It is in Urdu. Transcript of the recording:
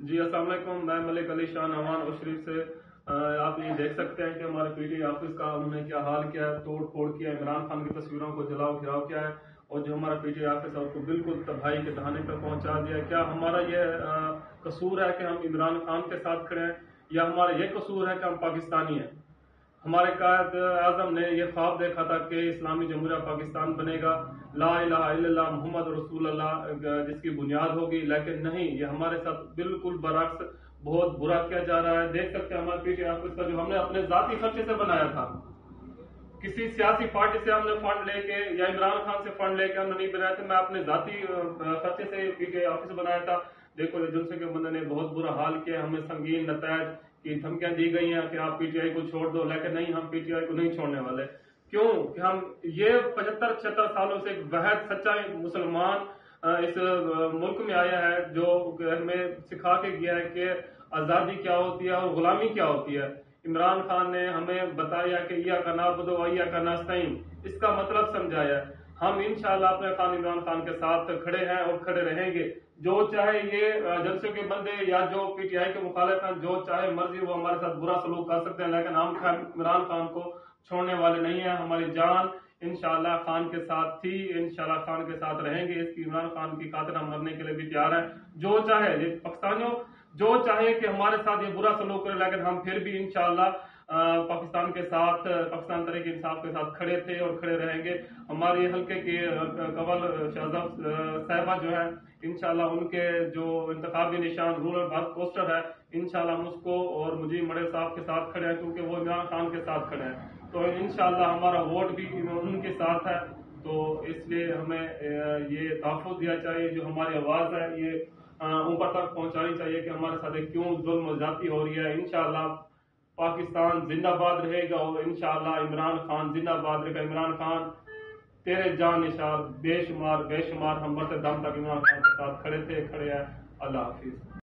جی السلام علیکم، میں ملک علی شاہ نعمان اور شریف سے آپ یہ دیکھ سکتے ہیں کہ ہمارے پی ٹی آئی آفس کا انہوں نے کیا حال کیا ہے، توڑ پھوڑ کیا ہے، عمران خان کی تصویروں کو جلاؤ گھراؤ کیا ہے، اور جو ہمارا پی ٹی آئی آفس ہے اس کو بالکل تباہی کے دہانے پر پہنچا دیا ہے۔ کیا ہمارا یہ قصور ہے کہ ہم عمران خان کے ساتھ کھڑے ہیں، یا ہمارا یہ قصور ہے کہ ہم پاکستانی ہیں؟ ہمارے قائد اعظم نے یہ خواب دیکھا تھا کہ اسلامی جمہوریہ پاکستان بنے گا، لا الہ الا اللہ محمد رسول اللہ جس کی بنیاد ہوگی، لیکن نہیں، یہ ہمارے ساتھ بالکل برعکس بہت برا کیا جا رہا ہے۔ دیکھ سکتے ہیں ہمارے پی ٹی آئی آفس کا جو ہم نے اپنے ذاتی خرچے سے بنایا تھا، کسی سیاسی پارٹی سے ہم نے فنڈ لے کے یا عمران خان سے فنڈ لے کے ہم نے نہیں بنایا تھا، میں اپنے ذاتی خرچے سے پی ٹی آئی آفس بنایا تھا۔ دیکھو جلسے کے بندے نے بہت برا حال کیا، ہمیں سنگین نتائج کی دھمکیاں دی گئی ہیں کہ آپ پی ٹی آئی کو چھوڑ دو، لیکن نہیں، ہم پی ٹی آئی کو نہیں چھوڑنے والے۔ کیوں کہ ہم یہ 75-76 سالوں سے ایک واحد سچا مسلمان اس ملک میں آیا ہے جو ہمیں سکھا کے گیا ہے کہ آزادی کیا ہوتی ہے اور غلامی کیا ہوتی ہے۔ عمران خان نے ہمیں بتایا کہ ایاک نعبد و ایاک نستعین، اس کا مطلب سمجھایا۔ ہم انشاءاللہ اپنے خان عمران خان کے ساتھ کھڑے ہیں اور کھڑے رہیں گے۔ جو چاہے یہ جلسے کے بندے یا جو پی ٹی آئی کے مخالف ہیں، جو چاہے مرضی وہ ہمارے ساتھ برا سلوک کر سکتے ہیں، لیکن ہم عمران خان کو چھوڑنے والے نہیں ہیں۔ ہماری جان انشاءاللہ خان کے ساتھ تھی، انشاءاللہ خان کے ساتھ رہیں گے۔ اس کی عمران خان کی خاطر ہم مرنے کے لیے بھی تیار ہیں۔ جو چاہے یہ پاکستانیوں، جو چاہے کہ ہمارے ساتھ یہ برا سلوک کرے، لیکن ہم پھر بھی انشاءاللہ پاکستان کے ساتھ، پاکستان تحریک انصاف کے ساتھ کھڑے تھے اور کھڑے رہیں گے۔ ہماری حلقے کے قبل شہزاد صاحبہ جو ہے، انشاءاللہ ان کے جو انتخابی نشان رولر پوسٹر ہے، انشاءاللہ ہم اس کو اور مجیب مڑے صاحب کے ساتھ کھڑے ہیں، کیونکہ وہ عمران خان کے ساتھ کھڑے ہیں، تو انشاءاللہ ہمارا ووٹ بھی ان کے ساتھ ہے۔ تو اس لیے ہمیں یہ تحفظ دیا چاہیے، جو ہماری آواز ہے یہ اوپر تک پہنچانی چاہیے کہ ہمارے ساتھ کیوں ظلم و زیادتی ہو رہی ہے۔ انشاءاللہ پاکستان زندہ باد رہے گا اور انشاءاللہ عمران خان زندہ باد رہے گا۔ عمران خان تیرے جان نثار بے شمار ہم مرتے دم تک عمران خان کے ساتھ کھڑے تھے، کھڑے ہیں۔ اللہ حافظ۔